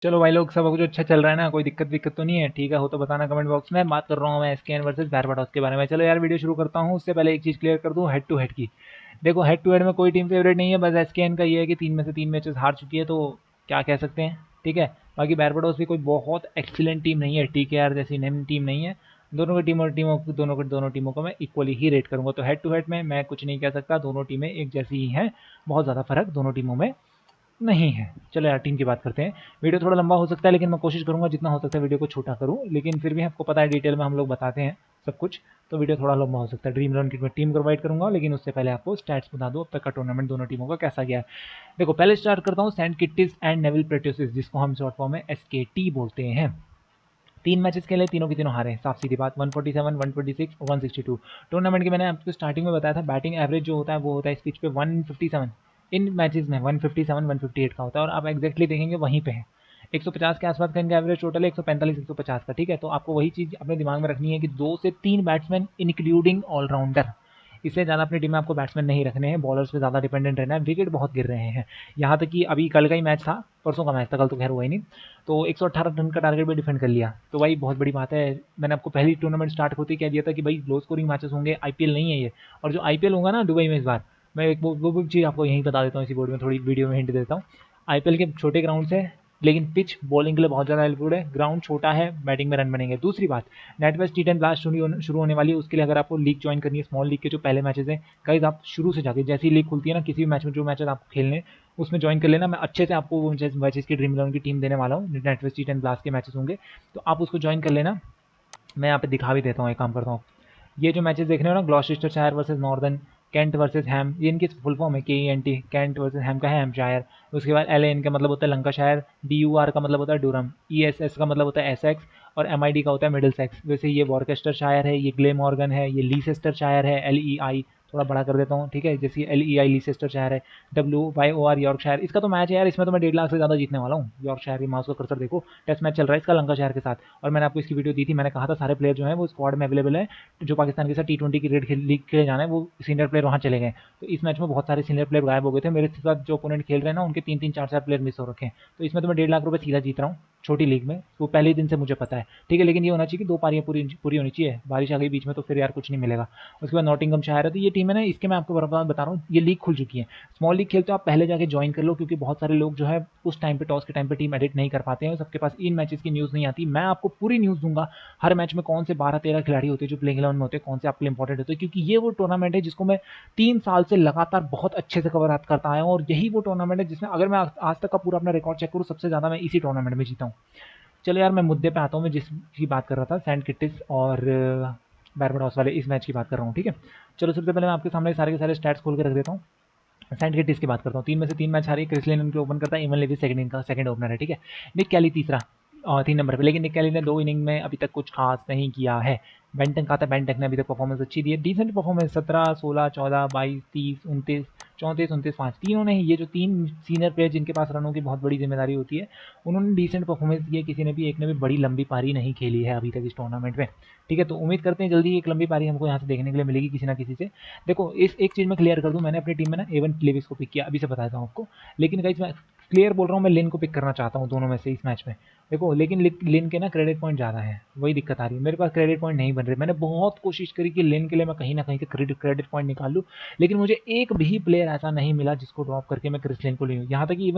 चलो भाई लोग, सब कुछ अच्छा चल रहा है ना? कोई दिक्कत विक्कत तो नहीं है? ठीक है, हो तो बताना कमेंट बॉक्स में। बात कर रहा हूँ मैं एसकेएन वर्सेस बैरबाडोस के बारे में। चलो यार, वीडियो शुरू करता हूँ उससे पहले एक चीज़ क्लियर कर दूँ, हेड टू हेड की। देखो, हेड टू हेड में कोई टीम फेवरेट नहीं है, बस एसकेएन का ये है कि 3 में से 3 मैचेस हार चुकी है, तो क्या कह सकते हैं। ठीक है, बाकी बैरबाडोस भी कोई बहुत एक्सीलेंट टीम नहीं है, टीकेआर जैसी नेम टीम नहीं है। दोनों की टीमों दोनों टीमों को मैं इक्वली ही रेट करूंगा, तो हेड टू हेड में मैं कुछ नहीं कह सकता, दोनों टीमें एक जैसी ही हैं। बहुत ज़्यादा फर्क दोनों टीमों में नहीं है। चलो यार, टीम की बात करते हैं। वीडियो थोड़ा लंबा हो सकता है, लेकिन मैं कोशिश करूंगा जितना हो सकता है वीडियो को छोटा करूं, लेकिन फिर भी आपको पता है डिटेल में हम लोग बताते हैं सब कुछ, तो वीडियो थोड़ा लंबा हो सकता है। ड्रीम इलेवन की मैं टीम प्रोवाइड करूंगा, लेकिन उससे पहले आपको स्टैट्स बता दूं अब तक का टूर्नामेंट दोनों टीमों का कैसा गया है। देखो, पहले स्टार्ट करता हूँ सेंट किट्टीज एंड नेविल प्रेट्योसिस, जिसको हम शॉर्ट फॉर्म में एसकेटी बोलते हैं। 3 मैचेस खेले, तीनों की तीनों हारे, साफ सीधी बात। 147, 126 और 162। टूर्नामेंट की मैंने आपको स्टार्टिंग में बताया था, बैटिंग एवरेज जो होता है वो होता है इस पिच पे 157। इन मैचेस में 157, 158 का होता है, और आप एग्जैक्टली देखेंगे वहीं पे है। 150 के आसपास का इनका एवरेज टोटल है, 145, 150 का। ठीक है, तो आपको वही चीज़ अपने दिमाग में रखनी है कि 2 से 3 बैट्समैन इंक्लूडिंग ऑलराउंडर, इससे ज़्यादा अपनी टीम में आपको बैट्समैन नहीं रखने हैं, बॉलर्स पे ज़्यादा डिपेंडेंट रहना है। विकेट बहुत गिर रहे हैं, यहाँ तक कि अभी कल का ही मैच था, परसों का मैच था, कल तो खैर हुआ ही नहीं। तो 118 रन का टारगेट भी डिफेंड कर लिया, तो भाई बहुत बड़ी बात है। मैंने आपको पहली टूर्नामेंट स्टार्ट होते ही कह दिया था कि भाई लो स्कोरिंग मैचेस होंगे, आईपीएल नहीं है ये। और जो आईपीएल होगा ना दुबई में इस बार, मैं एक वो भी चीज़ आपको यहीं बता देता हूँ, इसी बोर्ड में थोड़ी वीडियो में हिंट देता हूँ। आईपीएल के छोटे ग्राउंड से, लेकिन पिच बॉलिंग के लिए बहुत ज़्यादा हेल्पफुल है। ग्राउंड छोटा है, बैटिंग में रन बनेंगे। दूसरी बात, नेटवेस्ट टी10 ब्लास्ट शुरू होने वाली है, उसके लिए अगर आपको लीग ज्वाइन करनी है, स्मॉल लीग के जो पहले मैचेस हैं, गाइस आप शुरू से जाके, जैसी लीग खुलती है ना, किसी भी मैच में जो मैचेस आपको खेलने, उसमें ज्वाइन कर लेना। मैं अच्छे से आपको वो मैचेस की ड्रीम इलेवन की टीम देने वाला हूँ, नेटवेस्ट टी10 ब्लास्ट के मैचेस होंगे, तो आप उसको ज्वाइन कर लेना। मैं यहाँ पे दिखा भी देता हूँ, एक काम करता हूँ। ये जो मैचेस देख रहे हो ना, ग्लॉस्टेस्टरशायर वर्सेस नॉर्दर्न, केंट वर्सेस हैम, ये इनकी फुल फॉर्म है, KENT, केंट वर्सेस हैम का है हैम्पशायर। उसके बाद LAN का मतलब होता है लंकाशायर, DUR का मतलब होता है डूरम, ESS का मतलब होता है एसेक्स, और MID का होता है मिडिल सेक्स। वैसे ये वॉर्केस्टरशायर है, ये ग्लेमॉर्गन है, ये लीसेस्टरशायर है, LEI, थोड़ा बड़ा कर देता हूँ, ठीक है, जैसे LEI लीसेस्टरशायर है। WYOR यॉर्कशायर, इसका तो मैच है यार, इसमें तो मैं 1.5 लाख से ज़्यादा जीतने वाला हूँ। यॉर्कशायर, माउस का कर्सर देखो, टेस्ट मैच चल रहा है इसका लंकाशायर के साथ। और मैंने आपको इसकी वीडियो दी थी, मैंने कहा था सारे प्लेयर जो हैं वो स्क्वाड में अवेलेबल है, जो पाकिस्तान के साथ T20 की रेड लीग खेले जाना है, वो सीनियर प्लेयर वहाँ चले गए। तो इस मैच में बहुत सारे सीनियर प्लेयर गायब हो गए थे, मेरे साथ जो ओपोनेंट खेल रहे हैं ना, उनके 3-3, 4-4 प्लेयर मिस हो रखे हैं। तो इसमें तो मैं 1.5 लाख रुपये सीधा जीत रहा हूँ छोटी लीग में, वो पहले ही दिन से मुझे पता है। ठीक है, लेकिन ये होना चाहिए कि 2 पारियाँ पूरी पूरी होनी चाहिए, बारिश आ गई बीच में तो फिर यार कुछ नहीं मिलेगा। उसके बाद नॉटिंघम शायर है, तो ये टीम है ना, इसके मैं आपको बता रहा हूँ, ये लीग खुल चुकी है। स्मॉल लीग खेलते हो आप, पहले जाके ज्वाइन कर लो, क्योंकि बहुत सारे लोग जो है उस टाइम पे, टॉस के टाइम पे टीम एडिट नहीं कर पाते हैं, सबके पास इन मैचेस की न्यूज़ नहीं आती। मैं आपको पूरी न्यूज़ दूंगा, हर मैच में कौन से 12-13 खिलाड़ी होते हैं जो प्लेइंग 11 में होते हैं, कौन से आपके लिए इंपॉर्टेंट होते हैं, क्योंकि ये वो टूर्नामेंट है जिसको मैं 3 साल से लगातार बहुत अच्छे से कवर करता आया हूँ, और यही वो टूर्नामेंट है जिसमें अगर मैं आज तक का पूरा अपना रिकॉर्ड चेक करूँ, सबसे ज़्यादा मैं इसी टूर्नामेंट में जीता हूँ। चलो यार, मैं मुद्दे पे आता हूँ, मैं जिसकी बात कर रहा था, सेंट किटिस और बैरबाडोस वाले इस मैच की बात कर रहा हूँ। ठीक है, चलो सबसे पहले मैं आपके सामने सारे के सारे स्टैट्स खोल के रख देता हूँ। सेंट किटिस की बात करता हूँ, 3 में से 3 मैच हारी, क्रिस लिन उनके ओपन करता है, इवन लेविस सेकंड इनिंग का सेकंड ओपनर है। ठीक है, निक कैली तीसरा और 3 नंबर पे, लेकिन निक कैली ने 2 इनिंग में अभी तक कुछ खास नहीं किया है। बेंटन का था, बेंटक ने अभी तक परफॉर्मेंस अच्छी दी है, डिसेंट परफॉर्मेंस, 17, 16, 14, 22, 30, 29, 34, 29, 5, तीनों ने ही, ये जो 3 सीनियर प्लेयर जिनके पास रनों की बहुत बड़ी जिम्मेदारी होती है, उन्होंने डिसेंट परफॉर्मेंस दी है। किसी ने भी, एक ने भी बड़ी लंबी पारी नहीं खेली है अभी तक इस टूर्नामेंट में। ठीक है, तो उम्मीद करते हैं जल्दी एक लंबी पारी हमको यहाँ से देखने के लिए मिलेगी किसी ना किसी से। देखो, इस एक चीज़ मैं क्लियर कर दूँ, मैंने अपनी टीम में ना एवन लेविस को पिक किया, अभी से बताता हूँ आपको। लेकिन गाइस मैं क्लियर बोल रहा हूँ, मैं लिन को पिक करना चाहता हूँ दोनों में से इस मैच में। देखो, लेकिन लिन के ना क्रेडिट पॉइंट ज़्यादा है, वही दिक्कत आ रही है, मेरे पास क्रेडिट पॉइंट नहीं बन रहे। मैंने बहुत कोशिश करी कि लिन के लिए मैं कहीं ना कहीं के क्रेडिट पॉइंट निकाल लूँ, लेकिन मुझे एक भी प्लेयर ऐसा नहीं मिला जिसको ड्रॉप करके मैं क्रिस लिन को ले लूँ। यहाँ तक कि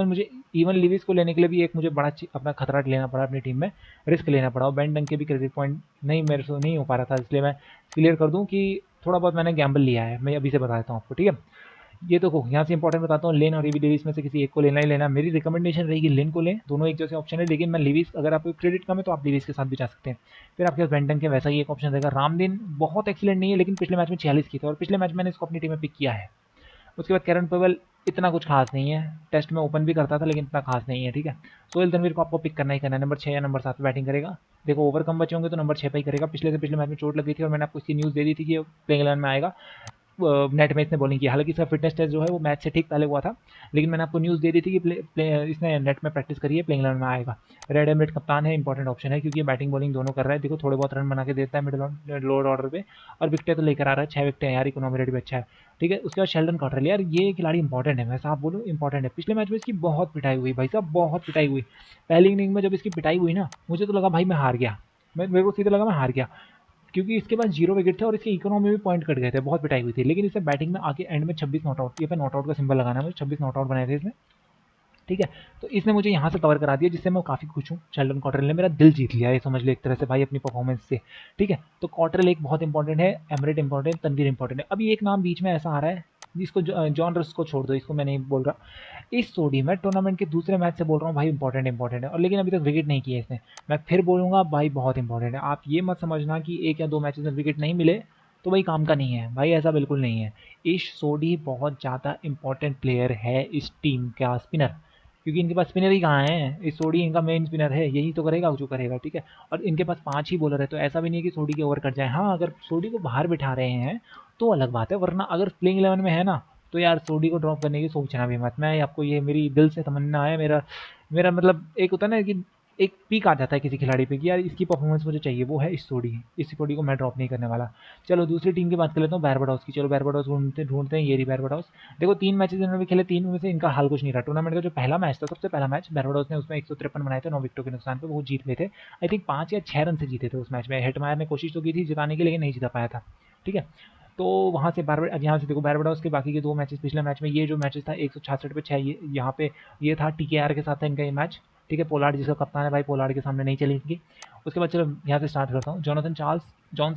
इवन लिविस को लेने के लिए भी एक मुझे बड़ा अपना खतरा लेना पड़ा, अपनी टीम में रिस्क लेना पड़ा, और बेन डंक के भी क्रेडिट पॉइंट नहीं, मेरे से नहीं हो पा रहा था, इसलिए मैं क्लियर कर दूँ कि थोड़ा बहुत मैंने गैम्बल लिया है। मैं अभी से बता देता हूँ आपको, ठीक है। ये तो यहाँ से इंपॉर्टेंट बताता हूँ, लेन और एबी डेविस में से किसी एक को लेना ही लेना। मेरी रिकमेंडेशन रहेगी लेन को लें, दोनों एक जैसे ऑप्शन है, लेकिन मैं लिविस, अगर आपको क्रेडिट कम है तो आप लिविस के साथ भी जा सकते हैं। फिर आपके पास बेंटन के वैसा ही एक ऑप्शन रहेगा। रामदिन बहुत एक्सीलेंट नहीं है, लेकिन पिछले मैच में 46 की थे, और पिछले मैच मैंने इसको अपनी टीम में पिक किया है। उसके बाद कैरन पवेल इतना कुछ खास नहीं है, टेस्ट में ओपन भी करता था, लेकिन इतना खास नहीं है। ठीक है, सोहेल तनवीर को आपको पिक करना ही करना है, नंबर 6 या नंबर 7 पे बैटिंग करेगा। देखो, ओवर कम बचे होंगे तो नंबर 6 पे ही करेगा, पिछले से पिछले मैच में चोट लगी थी और मैंने आपको इसकी न्यूज़ दे दी थी कि प्लेइंग 11 में आएगा। नेट में इसने बॉलिंग की। हालांकि इसका फिटनेस टेस्ट जो है वो मैच से ठीक पहले हुआ था, लेकिन मैंने आपको न्यूज़ दे दी थी कि इसने नेट में प्रैक्टिस करी है, प्लेइंग 11 में आएगा। रेड एमरेट कप्तान है, इंपॉर्टेंट ऑप्शन है क्योंकि ये बैटिंग बॉलिंग दोनों कर रहा है। देखो थोड़े बहुत रन बना के देता है मिडिल लोअर ऑर्डर पे, और विकेटें तो लेकर आ रहा है, 6 विकेटें यार, इकोनॉमी रेट भी अच्छा है। ठीक है, उसके बाद शेल्डन कॉटरेल, यार ये खिलाड़ी इंपॉर्टेंट है, मैं साफ बोलूँ इंपॉर्टेंट है। पिछले मैच में इसकी बहुत पिटाई हुई भाई साहब, बहुत पिटाई हुई। पहली इनिंग में जब इसकी पिटाई हुई ना, मुझे तो लगा भाई मैं हार गया, मेरे को सीधे लगा मैं हार गया, क्योंकि इसके पास 0 विकेट थे और इसके इकोनॉमी में भी पॉइंट कट गए थे, बहुत पिटाई हुई थी। लेकिन इसे बैटिंग में आके एंड में 26 नॉट आउट, ये पे नॉट आउट का सिंबल लगाना है मुझे, 26 नॉट आउट बनाए थे इसने। ठीक है, तो इसने मुझे यहाँ से कवर करा दिया, जिससे मैं काफ़ी खुश हूँ। शेल्डन कॉटरेल ने मेरा दिल जीत लिया, ये समझ ले एक तरह से भाई अपनी परफॉर्मेंस से। ठीक है, तो कॉटरेल एक बहुत इंपॉर्टेंट है, एमरेट इंपॉर्टेंट, तनवीर इंपॉर्टेंट है। अभी एक नाम बीच में ऐसा आ रहा है जिसको जॉन रस को छोड़ दो, इसको मैं नहीं बोल रहा। इस सोडी में टूर्नामेंट के दूसरे मैच से बोल रहा हूँ भाई, इंपॉर्टेंट है, और लेकिन अभी तक विकेट नहीं किया इसने। मैं फिर बोलूँगा भाई बहुत इंपॉर्टेंट है। आप ये मत समझना कि 1 या 2 मैचेस में विकेट नहीं मिले तो भाई काम का नहीं है, भाई ऐसा बिल्कुल नहीं है। ईश सोडी बहुत ज़्यादा इंपॉर्टेंट प्लेयर है इस टीम का स्पिनर, क्योंकि इनके पास स्पिनर ही कहाँ है। इस सोडी इनका मेन स्पिनर है, यही तो करेगा जो करेगा। ठीक है, और इनके पास 5 ही बॉलर है, तो ऐसा भी नहीं है कि सोडी के ओवर कट जाए। हाँ, अगर सोडी को बाहर बिठा रहे हैं तो अलग बात है, वरना अगर प्लेइंग 11 में है ना, तो यार सोडी को ड्रॉप करने की सोचना भी मत। मैं आपको ये मेरी दिल से तमन्ना है, मेरा मेरा मतलब एक होता है ना कि एक पीक आ जाता है किसी खिलाड़ी पे कि यार इसकी परफॉर्मेंस मुझे चाहिए, वो है इस सोडी को मैं ड्रॉप नहीं करने वाला। चलो दूसरी टीम की बात कर लेता हूँ, बारबाडोस की। चलो बारबाडोस ढूंढते हैं, ये रही बारबाडोस। देखो 3 मैचेस इन्होंने भी खेले, 3 में से इनका हाल कुछ नहीं रहा। टूर्नामेंट का जो पहला मैच था, सबसे पहला मैच, बारबाडोस ने उसमें 153 बनाए थे 9 विकेटों के नुकसान पे, वो जीत गए थे। आई थिंक 5 या 6 रन से जीते थे उस मैच में। हेटमायर ने कोशिश तो की थी जिताने की, लेकिन नहीं जीता पाया था। ठीक है, तो वहाँ से यहाँ से देखो बारबाडोस के बाकी के 2 मैचेस, पिछले मैच में ये जो मैचेस था 166 पे 6, ये यहाँ पे ये था टीकेआर के साथ था इनका ये मैच। ठीक है, पोलार्ड जिसका कप्तान है भाई, पोलार्ड के सामने नहीं चली इनकी। उसके बाद चलो यहाँ से स्टार्ट करता हूँ। जॉनसन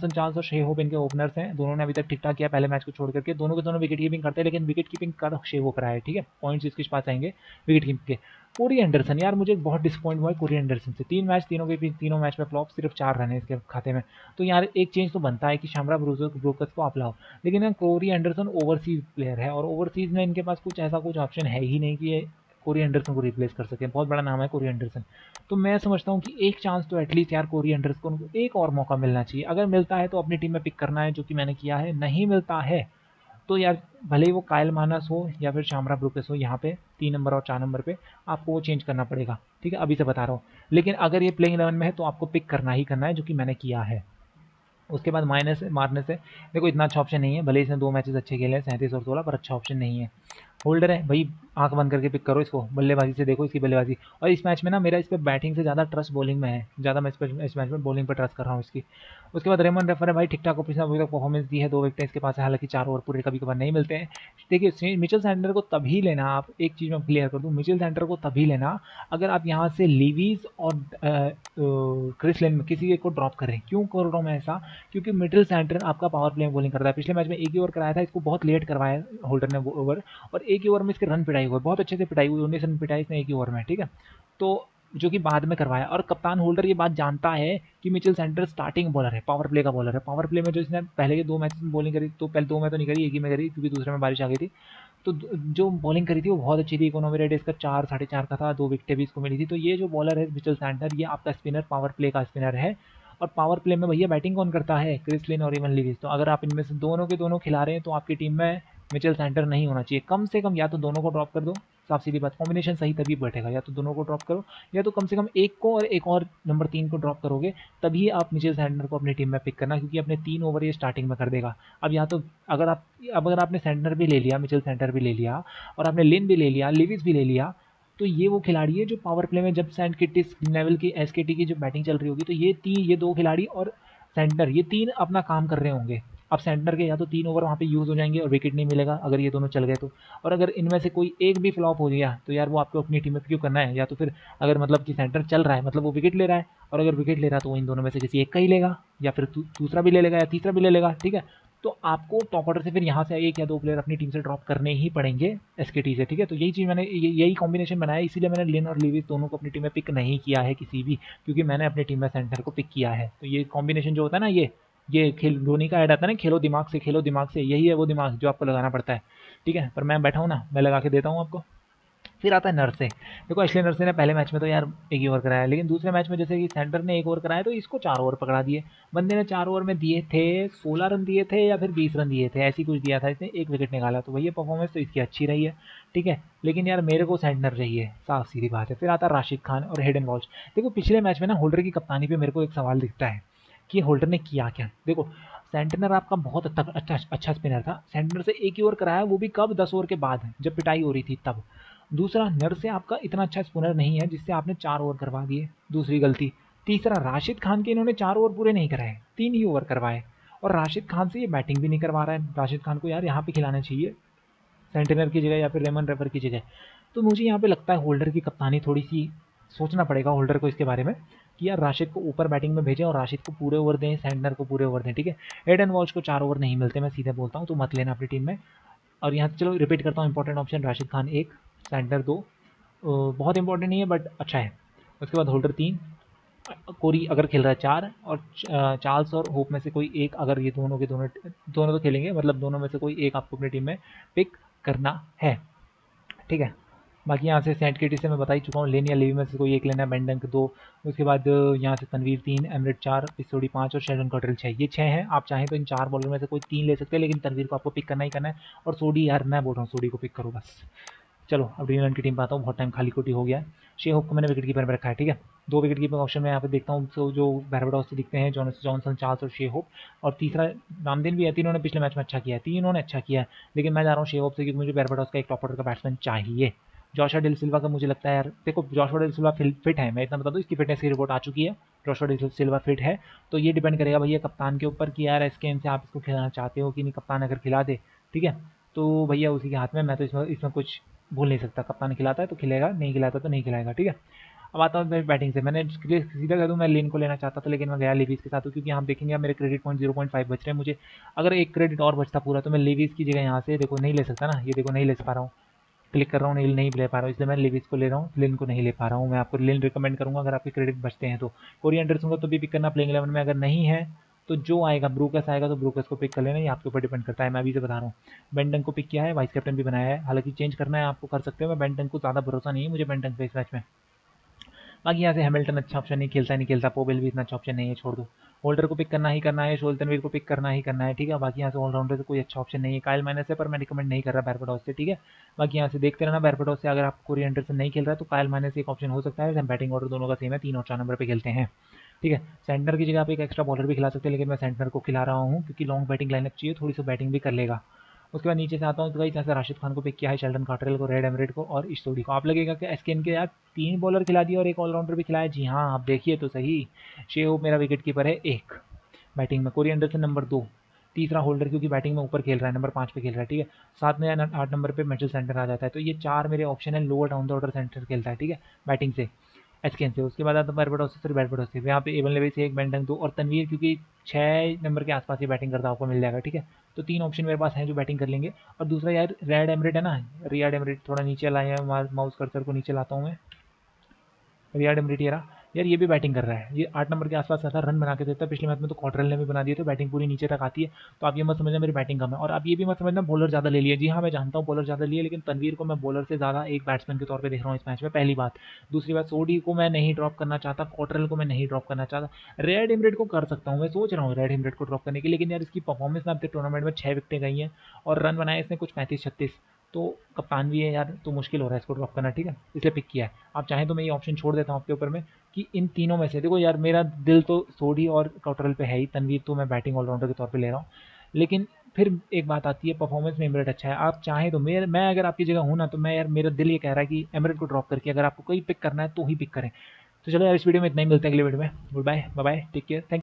चार्ल्स और शे होप इनके ओपनर्स हैं। दोनों ने अभी तक ठीक ठाक किया पहले मैच को छोड़ करके, दोनों के दोनों विकेट कीपिंग करते हैं, लेकिन विकेट कीपिंग कर शे होप रहा है। ठीक है, पॉइंट्स इसके पास आएंगे विकेट कीपिंग के। कोरी एंडरसन, यार मुझे बहुत डिसअपॉइंट हुआ है कोरी एंडरसन से। 3 मैच, तीनों मैच में फ्लॉप, सिर्फ 4 रन है इसके खाते में। तो यार एक चेंज तो बनता है कि शामरा ब्रोकर्स को आप लाओ, लेकिन यार कोरी एंडरसन ओवरसीज प्लेयर है, और ओवरसीज में इनके पास कुछ ऑप्शन है ही नहीं कि ये कोरी एंडरसन को रिप्लेस कर सके। बहुत बड़ा नाम है कोरी एंडरसन। तो मैं समझता हूँ कि एक चांस तो एटलीस्ट यार कोरी एंडरसन को एक और मौका मिलना चाहिए। अगर मिलता है तो अपनी टीम में पिक करना है, जो कि मैंने किया है। नहीं मिलता है तो यार भले ही वो कायल मानस हो या फिर शामरा ब्रूकस हो, यहाँ पे 3 नंबर और 4 नंबर पे आपको वो चेंज करना पड़ेगा। ठीक है, अभी से बता रहा हूँ। लेकिन अगर ये प्लेइंग 11 में है तो आपको पिक करना ही करना है, जो कि मैंने किया है। उसके बाद माइनस मारने से देखो इतना अच्छा ऑप्शन नहीं है, भले इसने 2 मैचेस अच्छे खेले हैं 37 और 16, पर अच्छा ऑप्शन नहीं है। होल्डर है भाई, आंख बंद करके पिक करो इसको, बल्लेबाजी से देखो इसकी बल्लेबाजी। और इस मैच में ना मेरा इस पर बैटिंग से ज़्यादा ट्रस्ट बॉलिंग में है, ज़्यादा मैं इस मैच में बॉलिंग पर ट्रस्ट कर रहा हूँ इसकी। उसके बाद रेमन रेफर है भाई, ठीक ठाक ऑफिस अभी तक परफॉर्मेंस दी है, 2 विकेट इसके पास है, हालांकि 4 ओवर पूरे कभी कभार नहीं मिलते हैं। देखिए मिचेल सैंटनर को तभी लेना, आप एक चीज़ मैं क्लियर कर दूँ, मिचेल सैंटनर को तभी लेना अगर आप यहाँ से लीवीज और क्रिस लेन में किसी एक को ड्रॉप करें। क्यों कर रहा हूँ मैं ऐसा, क्योंकि मिडिल सैंटनर आपका पावर प्ले में बॉलिंग करता है। पिछले मैच में 1 ही ओवर कराया था, इसको बहुत लेट करवाया होल्डर ने ओवर, और 1 ही ओवर में इसके रन पिटाई हुई, बहुत अच्छे से पिटाई हुई, 19 रन पिटाई इसने 1 ही ओवर में। ठीक है, तो जो कि बाद में करवाया, और कप्तान होल्डर ये बात जानता है कि मिचेल सैंटनर स्टार्टिंग बॉलर है, पावर प्ले का बॉलर है। पावर प्ले में जो इसने पहले के 2 मैच में बॉलिंग करी, तो पहले 2 में तो नहीं करी, 1 ही में करी, क्योंकि दूसरे में बारिश आ गई थी। तो जो बॉलिंग करी थी वो बहुत अच्छी थी, इकोनॉमी रेट इसका 4 साढ़े 4 का था, 2 विकेटें भी इसको मिली थी। तो ये जो बॉलर है मिचेल सैंटनर, ये आपका स्पिनर, पावर प्ले का स्पिनर है। और पावर प्ले में भैया बैटिंग कौन करता है, क्रिस लिन और इवन लिविस। तो अगर आप इनमें से दोनों के दोनों खिला रहे हैं तो आपकी टीम में मिचेल सैंटनर नहीं होना चाहिए। कम से कम या तो दोनों को ड्रॉप कर दो, साफ सीधी बात, कॉम्बिनेशन सही तभी बैठेगा, या तो दोनों को ड्रॉप करो, या तो कम से कम एक को और एक और नंबर 3 को ड्रॉप करोगे, तभी आप मिचेल सैंटनर को अपनी टीम में पिक करना, क्योंकि अपने 3 ओवर ये स्टार्टिंग में कर देगा। अब या तो अगर आपने सैंटनर भी ले लिया, मिचेल सैंटनर भी ले लिया, और आपने लिन भी ले लिया, लिविस भी ले लिया, तो ये वो खिलाड़ी है जो पावर प्ले में जब सेंट किटिस लेवल की एसकेटी की जो बैटिंग चल रही होगी, तो ये 2 खिलाड़ी और सेंटर, ये 3 अपना काम कर रहे होंगे। अब सेंटर के या तो 3 ओवर वहाँ पे यूज़ हो जाएंगे और विकेट नहीं मिलेगा अगर ये दोनों चल गए तो। और अगर इनमें से कोई एक भी फ्लॉप हो गया तो यार वो आपको अपनी टीम में क्यों करना है। या तो फिर अगर मतलब कि सेंटर चल रहा है, मतलब वो विकेट ले रहा है, और अगर विकेट ले रहा है तो वो इन दोनों में से किसी एक का ही लेगा, या फिर दूसरा भी ले लेगा या तीसरा भी ले लेगा। ठीक है, तो आपको टॉप ऑर्डर से फिर यहाँ से 1 या 2 प्लेयर अपनी टीम से ड्रॉप करने ही पड़ेंगे एसकेटी से। ठीक है, तो यही चीज़ मैंने यही कॉम्बिनेशन बनाया, इसीलिए मैंने लिन और लिविस दोनों को अपनी टीम में पिक नहीं किया है किसी भी, क्योंकि मैंने अपनी टीम में सेंटर को पिक किया है। तो ये कॉम्बिनेशन जो होता है ना, ये खेल धोनी का ऐड आता है ना, खेलो दिमाग से, यही है वो दिमाग जो आपको लगाना पड़ता है। ठीक है, पर मैं बैठा हूँ ना, मैं लगा के देता हूँ आपको। फिर आता है नरसे। देखो एशले नरसे ने पहले मैच में तो यार एक ही ओवर कराया, लेकिन दूसरे मैच में जैसे कि सेंटर ने एक ओवर कराया तो इसको 4 ओवर पकड़ा दिए। बंदे ने 4 ओवर में दिए थे 16 रन दिए थे या फिर 20 रन दिए थे, ऐसी कुछ दिया था, इसने एक विकेट निकाला। तो भैया परफॉर्मेंस तो इसकी अच्छी रही है, ठीक है, लेकिन यार मेरे को सेंटर चाहिए, साफ सीधी बात है। फिर आता है राशिद खान और हेडन वॉल्श। देखो पिछले मैच में ना होल्डर की कप्तानी पे मेरे को एक सवाल दिखता है कि होल्डर ने किया क्या। देखो सेंटनर आपका बहुत अच्छा स्पिनर था, सेंटनर से एक ही ओवर कराया, वो भी कब 10 ओवर के बाद जब पिटाई हो रही थी तब। दूसरा नर से आपका इतना अच्छा स्पिनर नहीं है जिससे आपने 4 ओवर करवा दिए, दूसरी गलती। तीसरा राशिद खान के इन्होंने 4 ओवर पूरे नहीं कराए, 3 ही ओवर करवाए, और राशिद खान से ये बैटिंग भी नहीं करवा रहा है। राशिद खान को यार यहाँ पे खिलाना चाहिए सेंटेनर की जगह या फिर रेमन रेफर की जगह। तो मुझे यहाँ पे लगता है होल्डर की कप्तानी थोड़ी सी सोचना पड़ेगा होल्डर को इसके बारे में कि यार राशिद को ऊपर बैटिंग में भेजें और राशिद को पूरे ओवर दें, सेंटनर को पूरे ओवर दें, ठीक है। हेडन वॉल्श को 4 ओवर नहीं मिलते, मैं सीधे बोलता हूँ, तो मत लेना अपनी टीम में। और यहाँ चलो रिपीट करता हूँ, important option Rashid Khan 1, Santner 2, बहुत इंपॉर्टेंट नहीं है बट अच्छा है। उसके बाद होल्डर 3, कोरी अगर खेल रहा है 4, और चार्ल्स और होप में से कोई एक, अगर ये दोनों के दोनों दोनों तो खेलेंगे, मतलब दोनों में से कोई एक आपको अपनी टीम में पिक करना है, ठीक है। बाकी यहाँ से सेंट किटी से मैं बता ही चुका हूँ, लेन या लेवी में से कोई एक लेना है, बेंडंक 2, उसके बाद यहाँ से तनवीर 3, एमरेट 4, पिसोडी 5 और शेल्डन कॉटरेल 6, ये 6 हैं। आप चाहें तो इन 4 बॉलर में से कोई 3 ले सकते हैं, लेकिन तनवीर को आपको पिक करना ही करना है। और सोडी यार मैं बोल रहा हूँ सोडी को पिक करो बस। चलो अब ड्रीमलैंड की टीम पर आता हूँ, बहुत टाइम खाली कोटी हो गया है। शे होप को मैंने विकेट कीपर में रखा है, ठीक है। 2 विकेट कीपर ऑप्शन में यहाँ पे देखता हूँ, तो जो बैरबाडोस से दिखते हैं जॉनसन, चार्ल्स और शे होप, और तीसरा रामदीन भी है। तीनों ने पिछले मैच में अच्छा किया है, तीनों ने अच्छा किया है, लेकिन मैं जा रहा हूँ शे होप से, क्योंकि मुझे बैरबाडोस का एक टॉप ऑर्डर का बैट्समैन चाहिए। जोशुआ डिल सिल्वा का मुझे लगता है यार, देखो जोशुआ डिल सिल्वा फिट है, मैं इतना बता दूँ, इसकी फिटनेस की रिपोर्ट आ चुकी है, जोशुआ डिल सिल्वा फिट है। तो ये डिपेंड करेगा भैया कप्तान के ऊपर कि यार एसकेएम से आप इसको खिलाना चाहते हो कि नहीं। कप्तान अगर खिला दे, ठीक है, तो भैया उसी के हाथ में, मैं तो इसमें कुछ भूल नहीं सकता। कप्तान खिलाता है तो खिलेगा, नहीं खिलाता तो नहीं खिलाएगा, ठीक है। अब आता हूँ बैटिंग से, मैंने सीधा कह दूँ मैं लेन को लेना चाहता था, लेकिन मैं गया लेविस के साथ, क्योंकि आप देखेंगे अब मेरे क्रेडिट पॉइंट 0.5 बच रहे हैं मुझे। अगर एक क्रेडिट और बचता पूरा तो मैं लेविस की जगह यहाँ से, देखो नहीं ले सकता ना, ये देखो नहीं ले पा रहा हूँ, क्लिक कर रहा हूँ, नहीं ले पा रहा हूँ, इसलिए मैं लेविस को ले रहा हूँ, लिन को नहीं ले पा रहा हूँ। मैं आपको लिन रिकमेंड करूँगा अगर आपके क्रेडिट बचते हैं तो। कोरी एंडरसन को तो भी पिक करना प्लेइंग 11 में, अगर नहीं है तो जो आएगा ब्रूकस आएगा तो ब्रूकस को पिक कर लेना, ये आपके ऊपर डिपेंड करता है, मैं अभी से बता रहा हूँ। बेंटन को पिक किया है, वाइस कैप्टन भी बनाया है, हालांकि चेंज करना है आपको कर सकते हो, मैं बेंटन को ज़्यादा भरोसा नहीं है मुझे बेंटन पे इस मैच में। बाकी यहाँ से हैमिल्टन अच्छा ऑप्शन नहीं, खेलता नहीं खेलता, पोबेल भी इतना अच्छा ऑप्शन नहीं है, छोड़ दो। होल्डर को पिक करना ही करना है, शोल तनवीर को पिक करना ही करना है, ठीक है। बाकी यहाँ से ऑलराउंडर से कोई अच्छा ऑप्शन नहीं है, काइल माइनस है पर मैं रिकमेंड नहीं कर रहा बैरबाडोस से, ठीक है। बाकी यहाँ से देखते रहना बैरबाडोस से, अगर आप कोरी एंडरसन नहीं खेल रहा है तो काइल माइनस एक ऑप्शन हो सकता है। बैटिंग ऑर्डर दोनों का सेम है, 3 और 4 नंबर पर खेलते हैं, ठीक है। सेंटर की जगह आप एक एक्स्ट्रा बॉलर भी खिला सकते हैं, लेकिन मैं सेंटर को खिला रहा हूँ क्योंकि लॉन्ग बैटिंग लाइनअप चाहिए, थोड़ी सी बैटिंग भी कर लेगा। उसके बाद नीचे से आता हूँ तो भाई जैसे राशिद खान को पिक किया है, शेल्डन कॉटरेल को, रेड एमरेट को और इशतोडी को। आप लगेगा कि एसकेएन के यार 3 बॉलर खिला दिया और एक ऑलराउंडर भी खिलाया, जी हाँ आप देखिए तो सही। शे होप मेरा विकेट कीपर है 1 बैटिंग में, कोरी एंडरसन नंबर 2, तीसरा होल्डर क्योंकि बैटिंग में ऊपर खेल रहा है, नंबर 5 पे खेल रहा है, ठीक है। 7 में या 8 नंबर पे मिचेल सेंटर आ जाता है, तो ये 4 मेरे ऑप्शन है, lower down the order centre खेलता है, ठीक है, बैटिंग से एसकेएन से। उसके बाद आता है बैरबाडोस से, फिर बैरबाडोस से यहाँ पे एवन लेवी से 1, बेंटन 2 और तनवीर क्योंकि 6 नंबर के आसपास ये बैटिंग करता आपको मिल जाएगा, ठीक है। तो 3 ऑप्शन मेरे पास हैं जो बैटिंग कर लेंगे। और दूसरा यार रेड एमरेट है ना, रियाड एमरेट, थोड़ा नीचे लाया माउस कर्सर को नीचे लाता हूँ मैं, रियाड एमरिटियरा, यार ये भी बैटिंग कर रहा है, ये 8 नंबर के आसपास आता है, रन बना के देता है, पिछले मैच में तो कॉटरल ने भी बना दिए, तो बैटिंग पूरी नीचे तक आती है। तो आप ये मत समझना मेरी बैटिंग कम है, और आप ये भी मत समझना बॉलर ज़्यादा ले लिया, जी हाँ मैं जानता हूँ बॉलर ज़्यादा लिए, लेकिन तनवीर को मैं बॉलर से ज़्यादा एक बैट्समैन के तौर पर देख रहा हूँ इस मैच में, पहली बात। दूसरी बात, सोडी को मैं नहीं ड्रॉप करना चाहता, कॉटरल को मैं नहीं ड्रॉप करना चाहता, रेड एमरेट को कर सकता हूँ, मैं सोच रहा हूँ रेड एमरेट को ड्रॉप करने की, लेकिन यार इसकी परफॉर्मेंस में अब तक टूर्नामेंट में 6 विकेटें गई हैं और रन बनाए इसने कुछ 35-36, तो कप्तान भी है यार, तो मुश्किल हो रहा है इसको ड्रॉप करना, ठीक है, इसलिए पिक किया है। आप चाहें तो मैं ये ऑप्शन छोड़ देता हूँ आपके ऊपर में कि इन तीनों में से देखो यार, मेरा दिल तो सोडी और कॉटरल पे है ही, तनवीर तो मैं बैटिंग ऑलराउंडर के तौर पे ले रहा हूँ, लेकिन फिर एक बात आती है, परफॉर्मेंस में एमरेट अच्छा है। आप चाहें तो मैं अगर आपकी जगह हूँ ना, तो मैं यार मेरा दिल ये कह रहा है कि एमरेट को ड्रॉप करके अगर आपको कोई पिक करना है तो ही पिक करें। तो चलो यार इस वीडियो में इतना ही, मिलते हैं अगले वीडियो में, good bye, bye bye, take care, thank